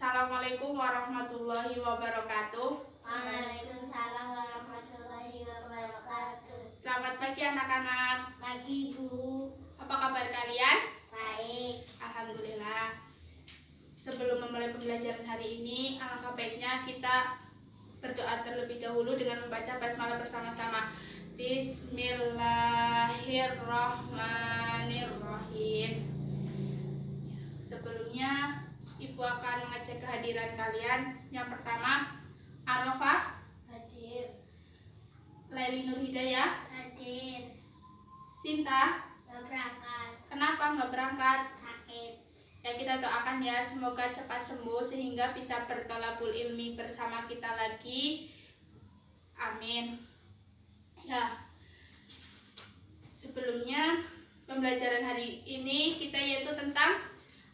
Assalamualaikum warahmatullahi wabarakatuh. Waalaikumsalam warahmatullahi wabarakatuh. Selamat pagi anak-anak. Pagi Bu. Apa kabar kalian? Baik. Alhamdulillah. Sebelum memulai pembelajaran hari ini, alangkah baiknya kita berdoa terlebih dahulu dengan membaca basmalah bersama-sama. Bismillahirrahmanirrahim. Sebelumnya Ibu akan mengecek kehadiran kalian. Yang pertama, Arafah Hadir. Laili Nur Hidayah, Hadir. Sinta. Gak berangkat. Kenapa nggak berangkat? Sakit. Ya, kita doakan ya, semoga cepat sembuh sehingga bisa bertolabul ilmi bersama kita lagi. Amin. Ya, sebelumnya pembelajaran hari ini kita yaitu tentang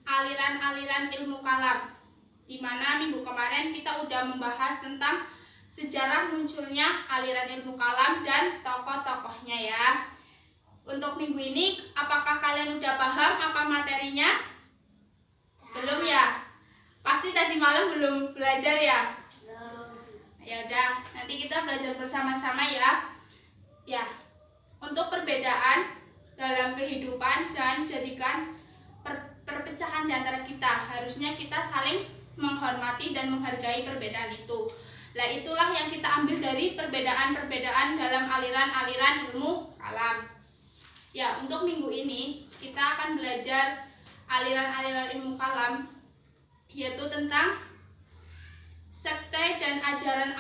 aliran-aliran ilmu kalam, di mana minggu kemarin kita udah membahas tentang sejarah munculnya aliran ilmu kalam dan tokoh-tokohnya ya. Untuk minggu ini, apakah kalian udah paham apa materinya? Belum ya? Pasti tadi malam belum belajar ya? Belum. Ya udah, nanti kita belajar bersama-sama ya. Ya, untuk perbedaan dalam kehidupan jangan jadikan perpecahan di antara kita. Harusnya kita saling menghormati dan menghargai perbedaan itu. Nah, itulah yang kita ambil dari perbedaan-perbedaan dalam aliran-aliran ilmu kalam. Ya, untuk minggu ini kita akan belajar aliran-aliran ilmu kalam, yaitu tentang sekte dan ajaran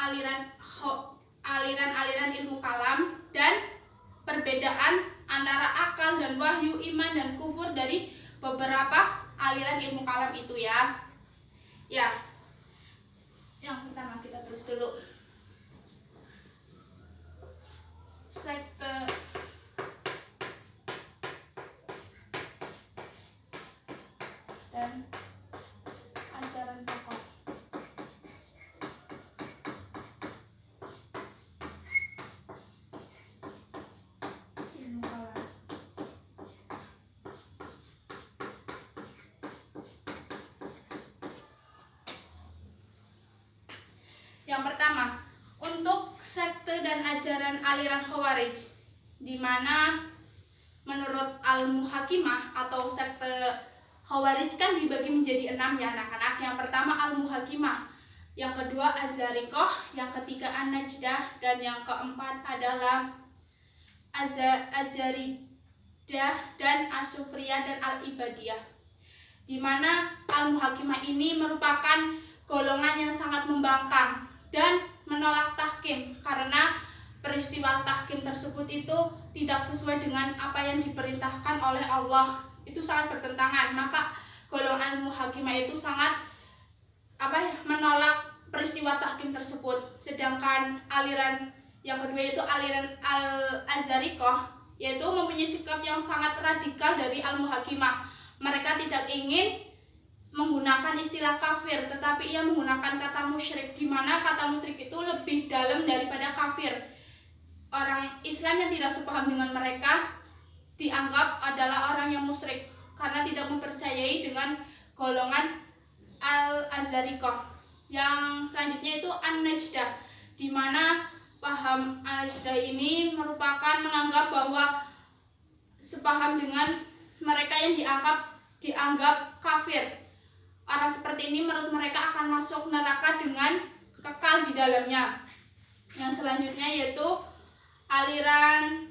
aliran-aliran ilmu kalam dan perbedaan antara akal dan wahyu, iman dan kufur dari beberapa aliran ilmu kalam itu ya. Ya, yang pertama kita terus dulu. Sekte dan ajaran tokoh. Ilmu kalam. Yang pertama, untuk sekte dan ajaran aliran Khawarij, di mana menurut Al-Muhakimah atau sekte Khawarij kan dibagi menjadi 6 ya anak-anak. Yang pertama Al-Muhakimah, yang kedua Az-Zariqah, yang ketiga An-Najdah, dan yang keempat adalah Az-Zaridah dan As-Sufriyah dan Al-Ibadiyah. Di mana Al-Muhakimah ini merupakan golongan yang sangat membangkang dan menolak tahkim karena peristiwa tahkim tersebut itu tidak sesuai dengan apa yang diperintahkan oleh Allah. Itu sangat bertentangan. Maka golongan muhakimah itu sangat menolak peristiwa tahkim tersebut. Sedangkan aliran yang kedua yaitu aliran Al-Azariqah, yaitu mempunyai sikap yang sangat radikal dari Al-Muhakimah. Mereka tidak ingin menggunakan istilah kafir, tetapi ia menggunakan kata musyrik, di mana kata musyrik itu lebih dalam daripada kafir. Orang Islam yang tidak sepaham dengan mereka dianggap adalah orang yang musyrik karena tidak mempercayai dengan golongan Al-Azariqah. Yang selanjutnya itu An-Najdah, di mana paham An-Najdah ini merupakan menganggap bahwa sepaham dengan mereka yang dianggap kafir. Orang seperti ini menurut mereka akan masuk neraka dengan kekal di dalamnya. Yang selanjutnya yaitu aliran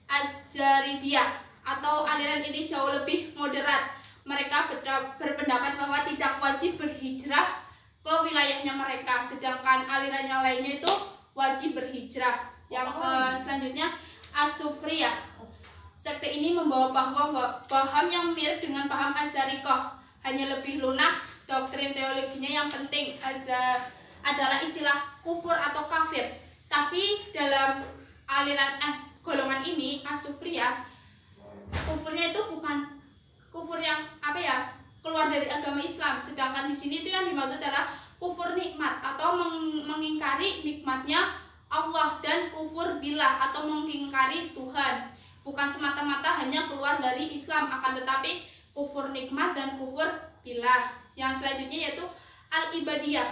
Al-Jaridiyah, atau aliran ini jauh lebih moderat. Mereka berpendapat bahwa tidak wajib berhijrah ke wilayahnya mereka, sedangkan aliran yang lainnya itu wajib berhijrah. Yang selanjutnya As-Sufriyah. Sekte ini membawa paham yang mirip dengan paham Az-Zariqah, hanya lebih lunak. Doktrin teologinya yang penting adalah istilah kufur atau kafir. Tapi dalam aliran golongan ini As-Sufriyah, kufurnya itu bukan kufur yang keluar dari agama Islam. Sedangkan di sini itu yang dimaksud adalah kufur nikmat atau mengingkari nikmatnya Allah, dan kufur billah atau mengingkari Tuhan. Bukan semata-mata hanya keluar dari Islam, akan tetapi kufur nikmat dan kufur billah. Yang selanjutnya yaitu Al-Ibadiyah,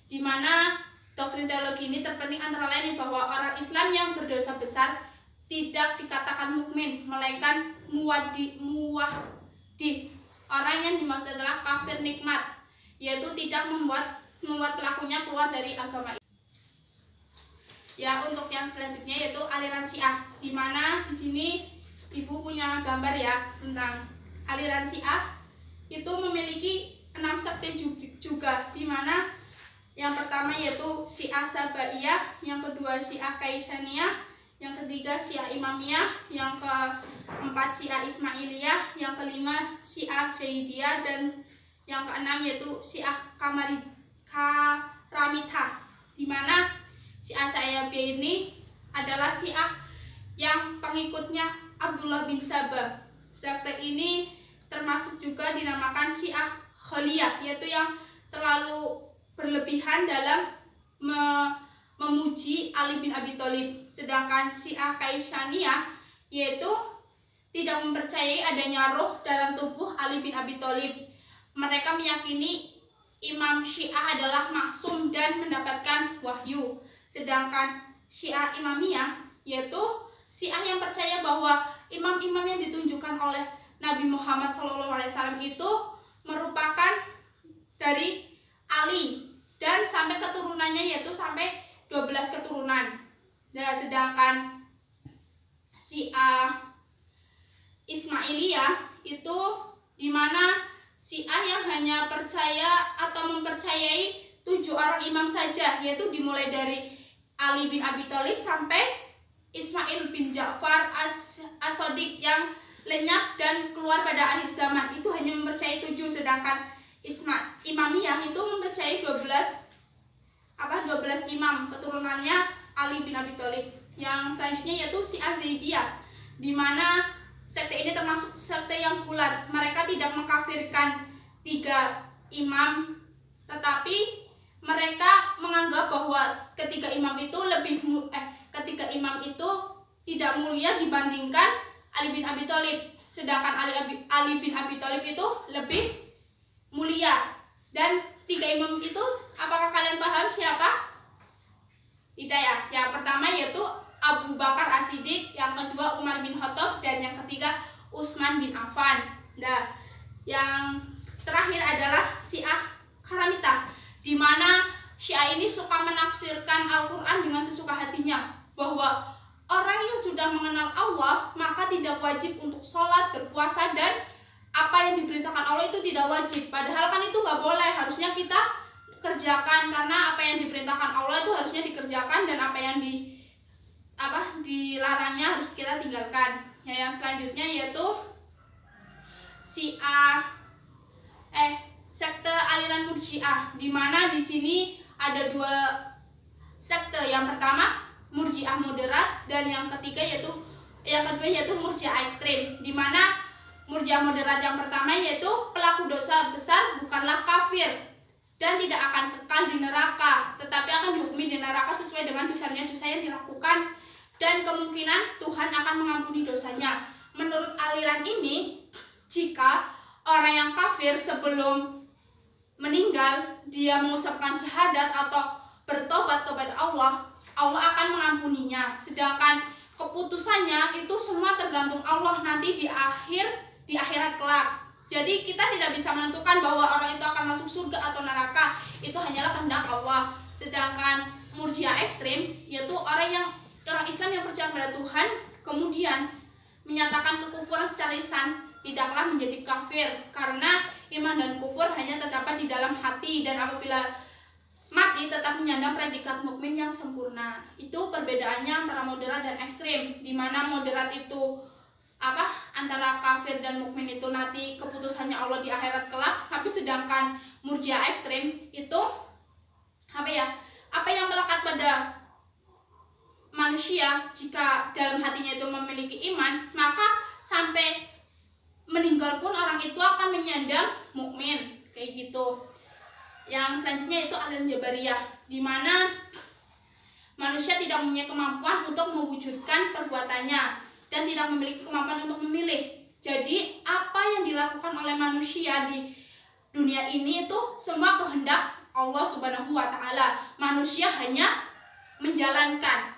di mana doktrin teologi ini terpenting antara lain bahwa orang Islam yang berdosa besar tidak dikatakan mukmin, melainkan muwahhid. Orang yang dimaksud adalah kafir nikmat, yaitu tidak membuat pelakunya keluar dari agama. Ya, untuk yang selanjutnya yaitu aliran Syiah, di mana di sini Ibu punya gambar ya tentang aliran Syiah. Itu memiliki 6 sekte juga, di mana yang pertama yaitu Syiah Sabaiyah, yang kedua Syiah Kaisaniyah, yang ketiga Syiah Imamiyah, yang keempat Syiah Ismailiyah, yang kelima Syiah Zaidiyah, dan yang keenam yaitu Syiah Karamitah, di mana Syiah Sabaiyah ini adalah Syiah yang pengikutnya Abdullah bin Sabah. Sekte ini termasuk juga dinamakan Syiah Khaliyah, yaitu yang terlalu berlebihan dalam memuji Ali bin Abi Thalib. Sedangkan Syiah Kaisaniyah yaitu tidak mempercayai adanya roh dalam tubuh Ali bin Abi Thalib. Mereka meyakini Imam Syiah adalah maksum dan mendapatkan wahyu. Sedangkan Syiah Imamiyah yaitu Syiah yang percaya bahwa imam-imam yang ditunjukkan oleh Nabi Muhammad SAW itu merupakan dari Ali dan sampai keturunannya yaitu sampai 12 keturunan. Nah, sedangkan Syiah Ismailiyah itu dimana Syiah yang hanya percaya atau mempercayai 7 orang imam saja, yaitu dimulai dari Ali bin Abi Thalib sampai Ismail bin Ja'far as-Shadiq yang lenyap dan keluar pada akhir zaman. Itu hanya mempercayai 7, sedangkan Imamiyah itu mempercayai 12 imam keturunannya Ali bin Abi Thalib. Yang selanjutnya yaitu Syiah Zaidiyah, di mana sekte ini termasuk sekte yang bulat. Mereka tidak mengkafirkan 3 imam, tetapi mereka menganggap bahwa ketiga imam itu tidak mulia dibandingkan Ali bin Abi Thalib. Sedangkan Ali bin Abi Thalib itu lebih mulia. Dan 3 imam itu, apakah kalian paham siapa? Tidak ya. Yang pertama yaitu Abu Bakar As-Siddiq, yang kedua Umar bin Khattab, dan yang ketiga Utsman bin Affan. Nah, yang terakhir adalah Syiah Karamitah, di mana Syiah ini suka menafsirkan Al-Quran dengan sesuka hatinya, bahwa orang yang sudah mengenal Allah maka tidak wajib untuk sholat, berpuasa, dan apa yang diperintahkan Allah itu tidak wajib. Padahal kan itu nggak boleh, harusnya kita kerjakan, karena apa yang diperintahkan Allah itu harusnya dikerjakan, dan apa yang dilarangnya harus kita tinggalkan. Yang selanjutnya yaitu sekte aliran Murji'ah, di mana di sini ada 2 sekte. Yang pertama Murji'ah moderat, dan yang kedua yaitu Murji'ah ekstrim, di mana Murji'ah moderat yang pertama yaitu pelaku dosa besar bukanlah kafir dan tidak akan kekal di neraka, tetapi akan dihukumi di neraka sesuai dengan besarnya dosa yang dilakukan, dan kemungkinan Tuhan akan mengampuni dosanya. Menurut aliran ini, jika orang yang kafir sebelum meninggal dia mengucapkan syahadat atau bertobat kepada Allah, Allah akan mengampuninya. Sedangkan keputusannya itu semua tergantung Allah nanti di akhirat kelak. Jadi kita tidak bisa menentukan bahwa orang itu akan masuk surga atau neraka, itu hanyalah kehendak Allah. Sedangkan Murji'ah ekstrim yaitu orang Islam yang percaya pada Tuhan kemudian menyatakan kekufuran secara lisan, tidaklah menjadi kafir, karena iman dan kufur hanya terdapat di dalam hati, dan apabila mati tetap menyandang predikat mukmin yang sempurna. Itu perbedaannya antara moderat dan ekstrim, di mana moderat itu antara kafir dan mukmin itu nanti keputusannya Allah di akhirat kelak, tapi sedangkan Murji'ah ekstrim itu apa yang melekat pada manusia, jika dalam hatinya itu memiliki iman, maka sampai meninggal pun orang itu akan menyandang mukmin, kayak gitu. Yang selanjutnya itu aliran Jabariyah, di mana manusia tidak mempunyai kemampuan untuk mewujudkan perbuatannya dan tidak memiliki kemampuan untuk memilih. Jadi apa yang dilakukan oleh manusia di dunia ini itu semua kehendak Allah Subhanahu wa Ta'ala. Manusia hanya menjalankan,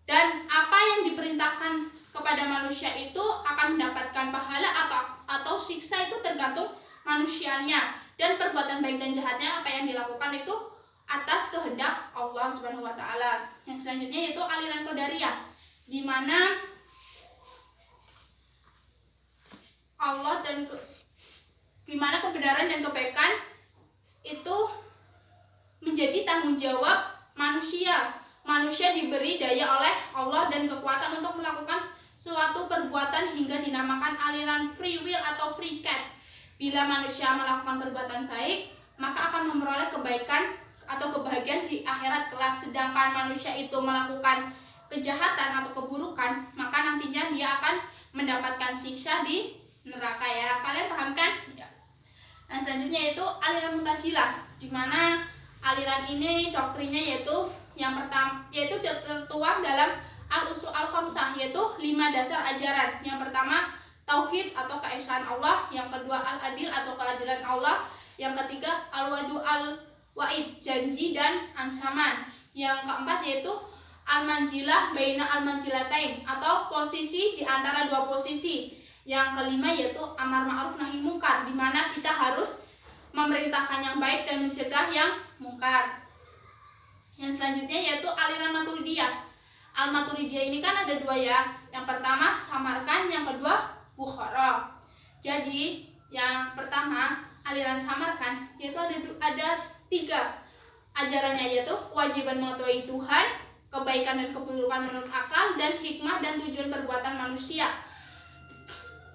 dan apa yang diperintahkan kepada manusia itu akan mendapatkan pahala atau siksa, itu tergantung manusianya. Dan perbuatan baik dan jahatnya apa yang dilakukan itu atas kehendak Allah Subhanahu wa Ta'ala. Yang selanjutnya yaitu aliran Qadariyah, di mana gimana kebenaran dan kebaikan itu menjadi tanggung jawab manusia. Manusia diberi daya oleh Allah dan kekuatan untuk melakukan suatu perbuatan hingga dinamakan aliran free will atau free cat. Bila manusia melakukan perbuatan baik, maka akan memperoleh kebaikan atau kebahagiaan di akhirat kelak. Sedangkan manusia itu melakukan kejahatan atau keburukan, maka nantinya dia akan mendapatkan siksa di neraka ya. Kalian paham kan? Ya. Nah, selanjutnya yaitu aliran Mu'tazilah, di mana aliran ini doktrinnya yaitu yang pertama yaitu tertuang dalam Al-Usul Al-Khamsah, yaitu 5 dasar ajaran. Yang pertama tauhid atau keesaan Allah, yang kedua al-adil atau keadilan Allah, yang ketiga al-wadu al-wa'id, janji dan ancaman, yang keempat yaitu al-manzilah baina al-manzilatain atau posisi di antara dua posisi, yang kelima yaitu amar ma'ruf nahi mungkar, di mana kita harus memerintahkan yang baik dan mencegah yang mungkar. Yang selanjutnya yaitu aliran Maturidiyah. Al-Maturidiyah ini kan ada dua ya. Yang pertama Samarkand, yang kedua Bukhara. Jadi yang pertama aliran Samarkand yaitu ada 3 ajarannya, yaitu kewajiban mengetahui Tuhan, kebaikan dan keburukan menurut akal, dan hikmah dan tujuan perbuatan manusia.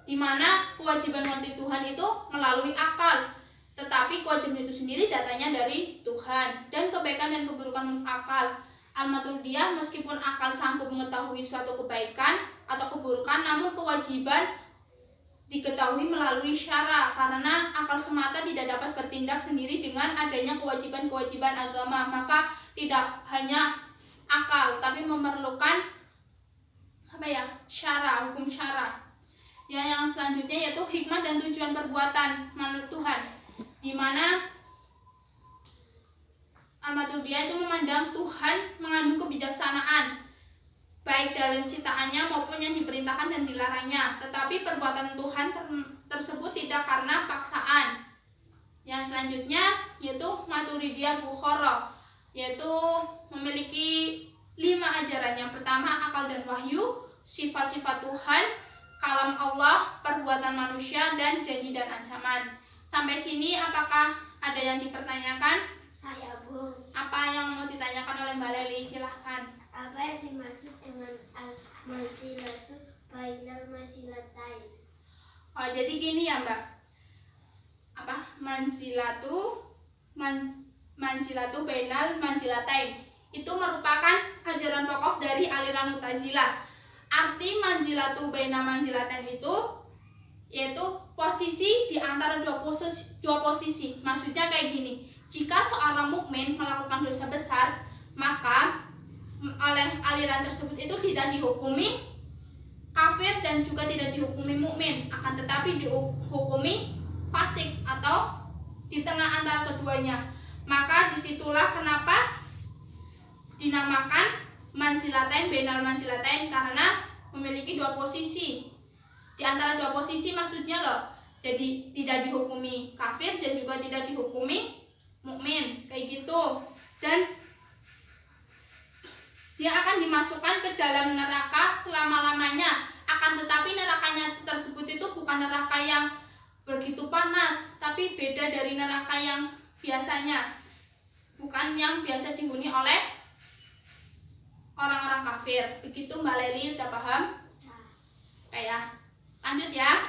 Di mana kewajiban mengetahui Tuhan itu melalui akal, tetapi kewajiban itu sendiri datanya dari Tuhan, dan kebaikan dan keburukan menurut akal. Al-Maturidiyah meskipun akal sanggup mengetahui suatu kebaikan atau keburukan, namun kewajiban diketahui melalui syara, karena akal semata tidak dapat bertindak sendiri dengan adanya kewajiban-kewajiban agama. Maka tidak hanya akal, tapi memerlukan syara, hukum syara. Yang selanjutnya yaitu hikmah dan tujuan perbuatan menurut Tuhan, di mana Al-Maturidiyah itu memandang Tuhan mengandung kebijaksanaan baik dalam ciptaannya maupun yang diperintahkan dan dilarangnya, tetapi perbuatan Tuhan tersebut tidak karena paksaan. Yang selanjutnya yaitu Maturidiyah Bukhara, yaitu memiliki 5 ajaran. Yang pertama akal dan wahyu, sifat-sifat Tuhan, kalam Allah, perbuatan manusia, dan janji dan ancaman. Sampai sini apakah ada yang dipertanyakan? Saya Bu. Apa yang mau ditanyakan oleh Mbak Leli? Silahkan. Apa yang dimaksud dengan al-manzilatu bainal manzilatain? Oh, jadi gini ya Mbak. Manzilatu bainal manzilatain itu merupakan ajaran pokok dari aliran Mu'tazilah. Arti manzilatu bainal manzilatain itu yaitu posisi di antara dua posisi. Maksudnya kayak gini. Jika seorang mukmin melakukan dosa besar, maka oleh aliran tersebut itu tidak dihukumi kafir dan juga tidak dihukumi mukmin, akan tetapi dihukumi fasik atau di tengah antara keduanya. Maka disitulah kenapa dinamakan manzilatain bainal manzilatain, karena memiliki 2 posisi. Di antara 2 posisi maksudnya loh. Jadi tidak dihukumi kafir dan juga tidak dihukumi mukmin, kayak gitu. Dan dia akan dimasukkan ke dalam neraka selama-lamanya. Akan tetapi nerakanya tersebut itu bukan neraka yang begitu panas, tapi beda dari neraka yang biasanya. Bukan yang biasa dihuni oleh orang-orang kafir. Begitu Mbak Leli, udah paham? Kayak lanjut ya.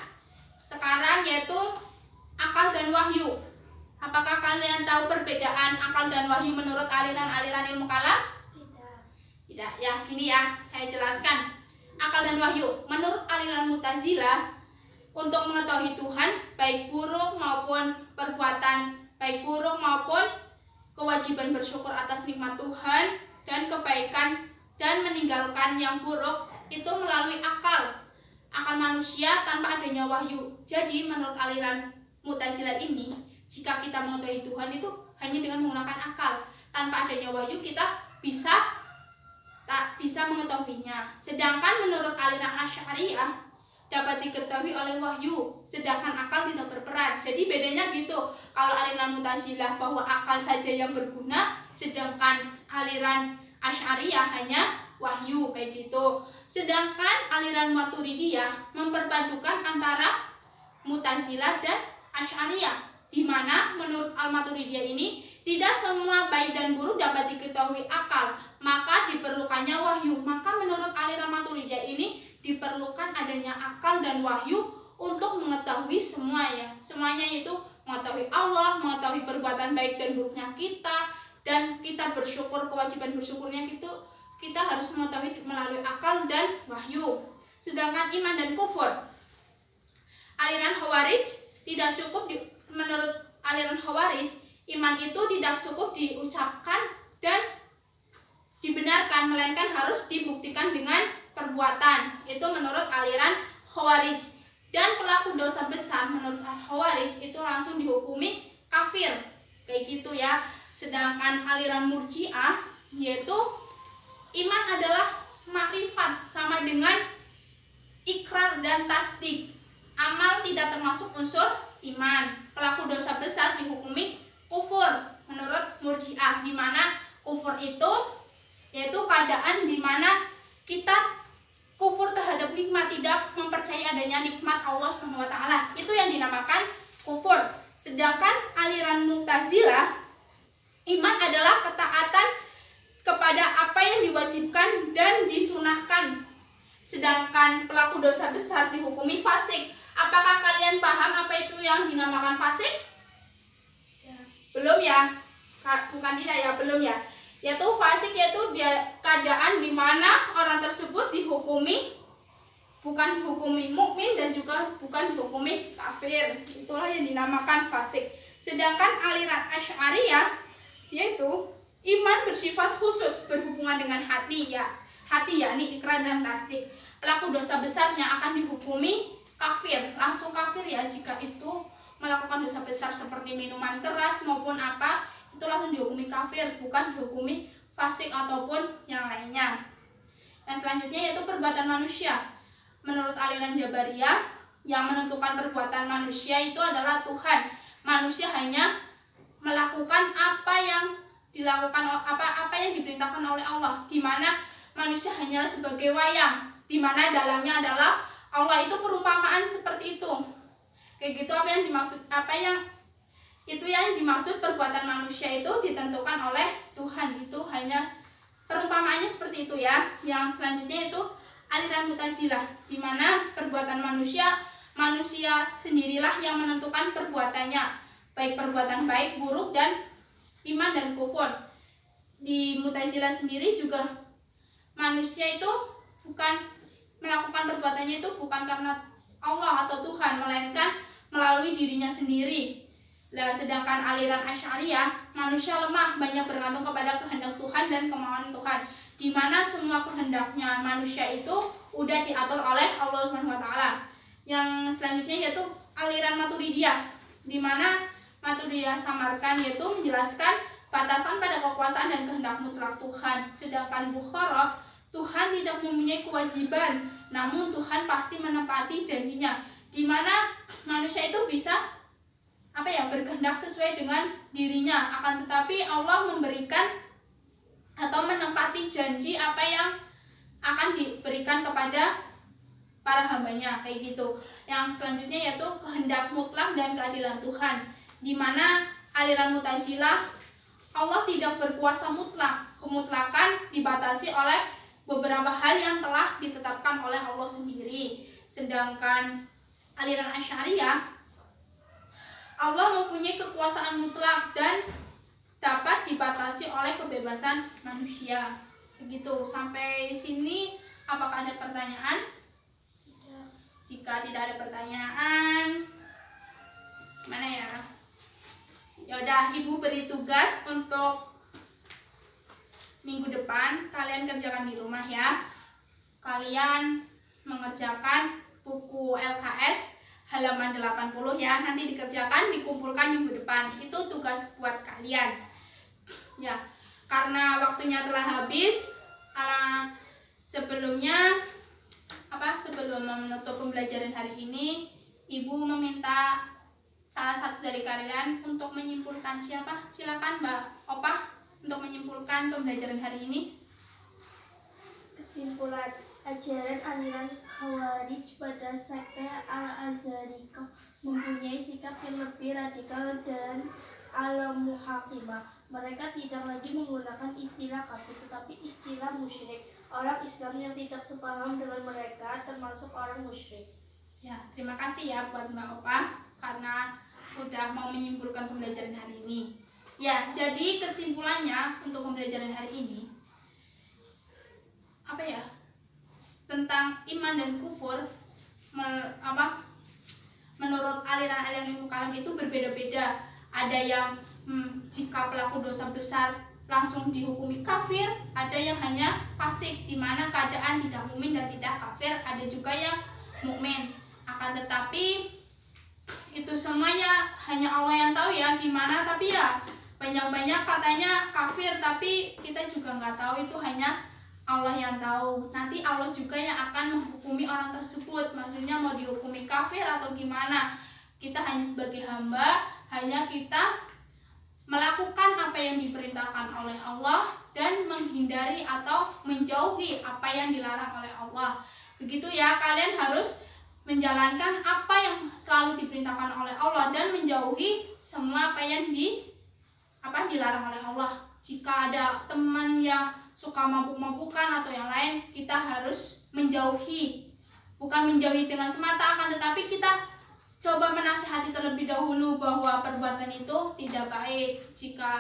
Sekarang yaitu akal dan wahyu. Apakah kalian tahu perbedaan akal dan wahyu menurut aliran-aliran ilmu kalam? Tidak. Ya, gini ya, saya jelaskan. Akal dan wahyu menurut aliran Mu'tazilah, untuk mengetahui Tuhan, baik buruk maupun kewajiban bersyukur atas nikmat Tuhan dan kebaikan, dan meninggalkan yang buruk itu melalui akal manusia tanpa adanya wahyu. Jadi menurut aliran Mu'tazilah ini, jika kita mengetahui Tuhan itu hanya dengan menggunakan akal. Tanpa adanya wahyu kita tak bisa mengetahuinya. Sedangkan menurut aliran Asy'ariyah dapat diketahui oleh wahyu, sedangkan akal tidak berperan. Jadi bedanya gitu. Kalau aliran Mu'tazilah bahwa akal saja yang berguna, sedangkan aliran Asy'ariyah hanya wahyu, kayak gitu. Sedangkan aliran Maturidiyah memperpadukan antara Mu'tazilah dan Asy'ariyah, di mana menurut Al-Maturidiyah ini tidak semua baik dan buruk dapat diketahui akal, maka diperlukannya wahyu. Maka menurut aliran Maturidiyah ini diperlukan adanya akal dan wahyu untuk mengetahui semuanya. Semuanya itu mengetahui Allah, mengetahui perbuatan baik dan buruknya kita, dan kita bersyukur, kewajiban bersyukurnya itu kita harus mengetahui melalui akal dan wahyu. Sedangkan iman dan kufur, aliran Khawarij tidak cukup menurut aliran Khawarij, iman itu tidak cukup diucapkan dan dibenarkan, melainkan harus dibuktikan dengan perbuatan. Itu menurut aliran Khawarij. Dan pelaku dosa besar menurut Khawarij itu langsung dihukumi kafir, kayak gitu ya. Sedangkan aliran Murji'ah yaitu iman adalah makrifat, sama dengan ikrar dan tasdik. Amal tidak termasuk unsur iman. Pelaku dosa besar dihukumi kufur menurut Murji'ah, di mana kufur itu yaitu keadaan di mana kita kufur terhadap nikmat, tidak mempercayai adanya nikmat Allah SWT. Itu yang dinamakan kufur. Sedangkan aliran Mu'tazilah, iman adalah ketaatan kepada apa yang diwajibkan dan disunahkan. Sedangkan pelaku dosa besar dihukumi fasik. Apakah kalian paham apa itu yang dinamakan fasik? Ya. Belum ya? Bukan tidak ya, belum ya. Yaitu fasik yaitu keadaan di mana orang tersebut dihukumi, bukan dihukumi mukmin dan juga bukan dihukumi kafir. Itulah yang dinamakan fasik. Sedangkan aliran Asy'ariyah yaitu iman bersifat khusus, berhubungan dengan hati ya. Hati yakni ikrar dan tasdik. Pelaku dosa besarnya akan dihukumi kafir, langsung kafir ya, jika itu melakukan dosa besar seperti minuman keras maupun apa, itu langsung dihukumi kafir, bukan dihukumi fasik ataupun yang lainnya. Yang selanjutnya yaitu perbuatan manusia. Menurut aliran Jabariyah, yang menentukan perbuatan manusia itu adalah Tuhan. Manusia hanya melakukan apa yang dilakukan, apa yang diperintahkan oleh Allah, di mana manusia hanyalah sebagai wayang, di mana dalangnya adalah Allah. Itu perumpamaan seperti itu. Kayak gitu, yang dimaksud perbuatan manusia itu ditentukan oleh Tuhan. Itu hanya perumpamaannya seperti itu ya. Yang selanjutnya itu aliran Mu'tazilah, di mana perbuatan manusia sendirilah yang menentukan perbuatannya, baik perbuatan baik, buruk, dan iman dan kufur. Di Mu'tazilah sendiri juga manusia itu bukan melakukan perbuatannya itu bukan karena Allah atau Tuhan, melainkan melalui dirinya sendiri. Nah, sedangkan aliran Asy'ariyah, manusia lemah, banyak bergantung kepada kehendak Tuhan dan kemauan Tuhan, di mana semua kehendaknya manusia itu udah diatur oleh Allah SWT. Yang selanjutnya yaitu aliran Maturidiyah, di mana Maturidiyah Samarkand yaitu menjelaskan batasan pada kekuasaan dan kehendak mutlak Tuhan. Sedangkan Bukharah, Tuhan tidak mempunyai kewajiban, namun Tuhan pasti menepati janjinya, di mana manusia itu bisa berkehendak sesuai dengan dirinya, akan tetapi Allah memberikan atau menepati janji apa yang akan diberikan kepada para hambanya, kayak gitu. Yang selanjutnya yaitu kehendak mutlak dan keadilan Tuhan, di mana aliran Mu'tazilah, Allah tidak berkuasa mutlak. Kemutlakan dibatasi oleh beberapa hal yang telah ditetapkan oleh Allah sendiri. Sedangkan aliran Asy'ariyah, Allah mempunyai kekuasaan mutlak dan dapat dibatasi oleh kebebasan manusia. Begitu. Sampai sini apakah ada pertanyaan? Tidak. Jika tidak ada pertanyaan, gimana ya? Yaudah, Ibu beri tugas untuk minggu depan, kalian kerjakan di rumah ya. Kalian mengerjakan buku LKS halaman 80 ya. Nanti dikerjakan, dikumpulkan minggu depan. Itu tugas buat kalian. Ya, karena waktunya telah habis, sebelum menutup pembelajaran hari ini, Ibu meminta salah satu dari kalian untuk menyimpulkan. Siapa? Silakan Mbak Opah untuk menyimpulkan pembelajaran hari ini. Kesimpulan, ajaran aliran Khawarij pada sekte Al-Azhariyah mempunyai sikap yang lebih radikal dan al-muhakimah. Mereka tidak lagi menggunakan istilah kafir, tetapi istilah musyrik. Orang Islam yang tidak sepaham dengan mereka termasuk orang musyrik. Ya, terima kasih ya buat Mbak Opah karena udah mau menyimpulkan pembelajaran hari ini. Ya, jadi kesimpulannya untuk pembelajaran hari ini tentang iman dan kufur, menurut aliran-aliran ilmu kalam itu berbeda-beda. Ada yang jika pelaku dosa besar langsung dihukumi kafir, ada yang hanya fasik di mana keadaan tidak mukmin dan tidak kafir, ada juga yang mukmin. Akan tetapi itu semuanya hanya Allah yang tahu ya gimana, tapi ya banyak-banyak katanya kafir, tapi kita juga nggak tahu, itu hanya Allah yang tahu. Nanti Allah juga yang akan menghukumi orang tersebut, maksudnya mau dihukumi kafir atau gimana. Kita hanya sebagai hamba, hanya kita melakukan apa yang diperintahkan oleh Allah dan menghindari atau menjauhi apa yang dilarang oleh Allah. Begitu ya, kalian harus menjalankan apa yang selalu diperintahkan oleh Allah dan menjauhi semua apa yang dilarang oleh Allah. Jika ada teman yang suka mabuk-mabukan atau yang lain, kita harus menjauhi. Bukan menjauhi dengan semata, akan tetapi kita coba menasihati terlebih dahulu bahwa perbuatan itu tidak baik. Jika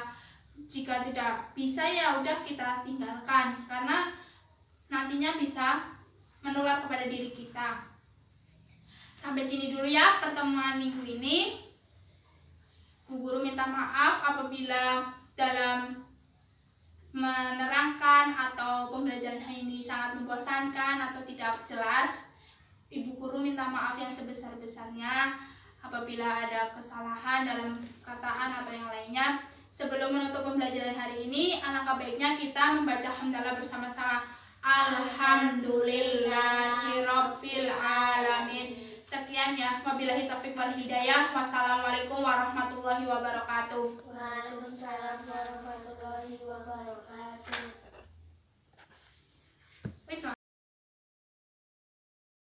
tidak bisa, ya udah kita tinggalkan, karena nantinya bisa menular kepada diri kita. Sampai sini dulu ya pertemuan minggu ini. Bu Guru minta maaf apabila dalam menerangkan atau pembelajaran hari ini sangat membosankan atau tidak jelas. Ibu Guru minta maaf yang sebesar-besarnya apabila ada kesalahan dalam perkataan atau yang lainnya. Sebelum menutup pembelajaran hari ini, alangkah baiknya kita membaca hamdalah bersama-sama. Alhamdulillahirabbil alamin. Sekian ya, wabillahi taufiq wal hidayah. Wassalamualaikum warahmatullahi wabarakatuh. Waalaikumsalam warahmatullahi wabarakatuh.